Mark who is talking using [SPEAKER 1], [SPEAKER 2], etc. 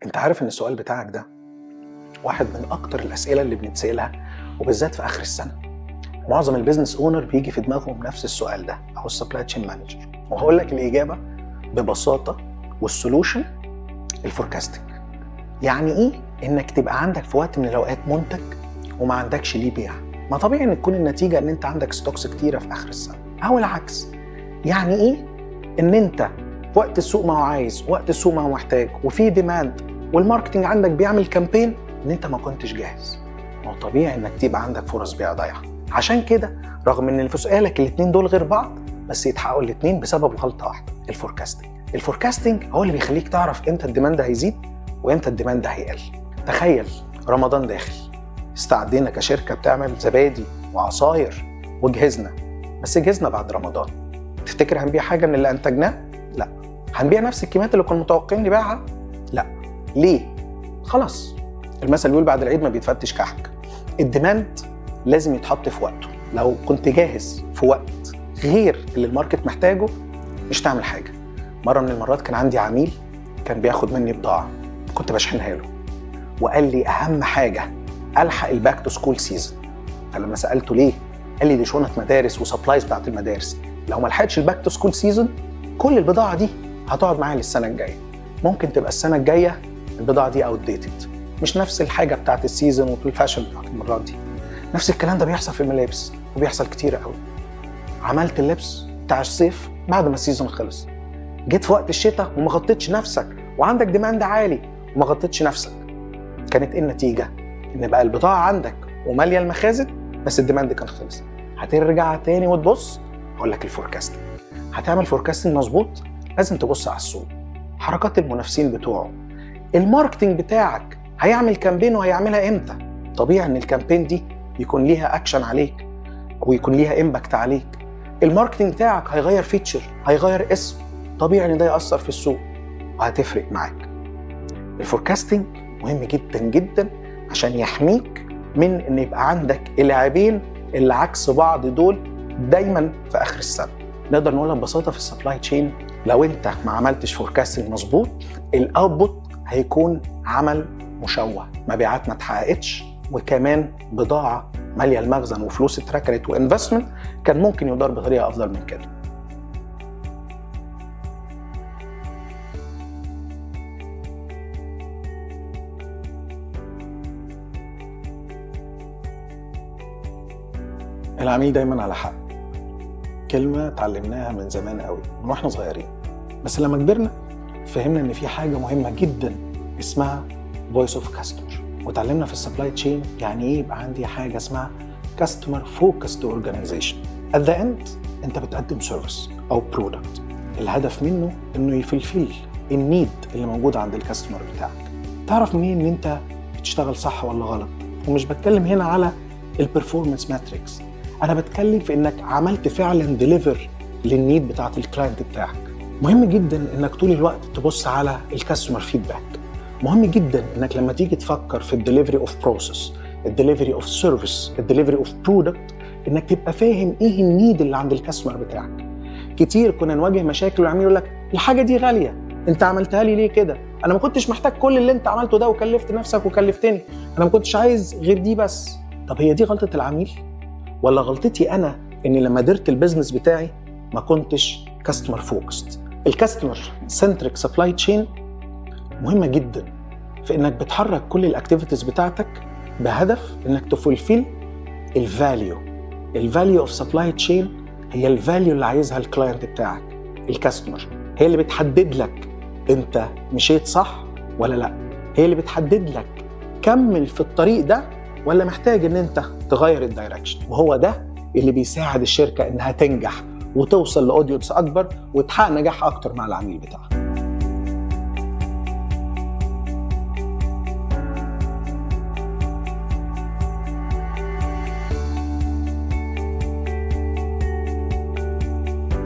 [SPEAKER 1] انت عارف ان السؤال بتاعك ده واحد من اكتر الاسئله اللي بنتسالها، وبالذات في اخر السنه. معظم البيزنس اونر بيجي في دماغهم نفس السؤال ده، او السبلاي تشين مانجر. وهقول لك الاجابه ببساطه، والسولوشن الفوركاستنج. يعني ايه انك تبقى عندك في وقت من الاوقات منتج وما عندكش ليه بيع؟ ما طبيعي ان تكون النتيجه ان انت عندك ستوكس كتيره في اخر السنه، او العكس. يعني ايه ان انت وقت السوق ما هو عايز، وقت السوق ما هو محتاج، وفي ديماند، والماركتنج عندك بيعمل كامبين، ان انت ما كنتش جاهز. ما هو طبيعي انك تبقى عندك فرص بيع ضايعه. عشان كده رغم ان في سؤالك الاثنين دول غير بعض، بس يتحققوا الاثنين بسبب غلطه واحده، الفوركاستنج. الفوركاستنج هو اللي بيخليك تعرف امتى الديماند هيزيد وامتى الديماند هيقل. تخيل رمضان داخل، استعدينا كشركه بتعمل زبادي وعصاير وجهزنا، بس جهزنا بعد رمضان. تفتكر هنبيع حاجه من اللي انتجناه؟ لا. هنبيع نفس الكميات اللي كنا متوقعين نبيعها؟ لا. ليه؟ خلاص، المثل بيقول بعد العيد ما بيتفتش كحك. الديماند لازم يتحط في وقته. لو كنت جاهز في وقت غير اللي الماركت محتاجه، مش تعمل حاجه. مره من المرات كان عندي عميل كان بياخد مني بضاعه، كنت بشحنها له، وقال لي اهم حاجه الحق الباك تو سكول سيزون. فلما سالته ليه، قال لي دي شنط مدارس وسبلايز بتاعت المدارس، لو ما لحقتش الباك تو سكول سيزون كل البضاعه دي هتقعد معايا للسنه الجايه. ممكن تبقى السنه الجايه البضاعه دي اوت ديتد، مش نفس الحاجه بتاعت السيزون والفاشن بتاعت المره دي. نفس الكلام ده بيحصل في الملابس، وبيحصل كتير قوي. عملت اللبس بتاع الصيف بعد ما السيزون خلص، جيت في وقت الشتاء وما غطيتش نفسك، وعندك ديماند عالي وما غطيتش نفسك. كانت ايه النتيجه؟ ان بقى البضاعه عندك وماليه المخازن، بس الديماند كان خلص. هترجع تاني وتبص، اقول لك الفوركاستنج. هتعمل فوركاستنج مظبوط، لازم تبص على السوق، حركات المنافسين بتوعه، الماركتنج بتاعك هيعمل كامبين وهيعملها امتى. طبيعي ان الكامبين دي يكون ليها اكشن عليك ويكون ليها امباكت عليك. الماركتنج بتاعك هيغير فيتشر، هيغير اسم، طبيعي ان ده يأثر في السوق وهتفرق معاك. الفوركاستنج مهم جدا جدا عشان يحميك من ان يبقى عندك اللاعبين اللي عكس بعض دول دايما في اخر السنه. نقدر نقولها ببساطه في السبلاي تشين، لو انت ما عملتش فوركاستنج مظبوط، الاوتبوت هيكون عمل مشوه، مبيعات ما اتحققتش، وكمان بضاعه ماليه المخزن وفلوس اتركنت وانفستمنت كان ممكن يدار بطريقه افضل من كده. العميل دايما على حق، كلمة اتعلمناها من زمان قوي من واحنا صغيرين، بس لما كبرنا فهمنا ان في حاجة مهمة جدا اسمها voice of customer. وتعلمنا في السبلاي تشين يعني ايه يبقى عندي حاجة اسمها customer focused organization. at the end انت بتقدم سيرفيس او برودكت، الهدف منه انه يفلفل النيد اللي موجود عند الكاستمر بتاعك. تعرف منين ان انت بتشتغل صح ولا غلط؟ ومش بتكلم هنا على البرفورمانس ماتريكس، انا بتكلم في انك عملت فعلا ديليفر للنيد بتاعت الكلاينت بتاعك. مهم جدا انك طول الوقت تبص على الكاستمر فيدباك. مهم جدا انك لما تيجي تفكر في الدليفري اوف بروسيس، الدليفري اوف سيرفيس، الدليفري اوف برودكت، انك تبقى فاهم ايه النيد اللي عند الكاستمر بتاعك. كتير كنا نواجه مشاكل والعميل يقول لك الحاجه دي غاليه، انت عملتها لي ليه كده؟ انا ما كنتش محتاج كل اللي انت عملته ده وكلفت نفسك وكلفتني، انا ما كنتش عايز غير دي بس. طب هي دي غلطه العميل ولا غلطتي انا اني لما درت البيزنس بتاعي ما كنتش كاستمر فوكست؟ الكاستمر سنتريك سبلاي تشين مهمه جدا في انك بتحرك كل الاكتيفيتيز بتاعتك بهدف انك تفولفيل الفاليو اوف سبلاي تشين. هي الفاليو اللي عايزها الكلاينت بتاعك، الكاستمر، هي اللي بتحدد لك انت مشيت صح ولا لا، هي اللي بتحدد لك كمل في الطريق ده ولا محتاج ان انت تغير الدايركشن. وهو ده اللي بيساعد الشركه انها تنجح وتوصل لاودينس اكبر وتحقق نجاح اكتر مع العميل بتاعها.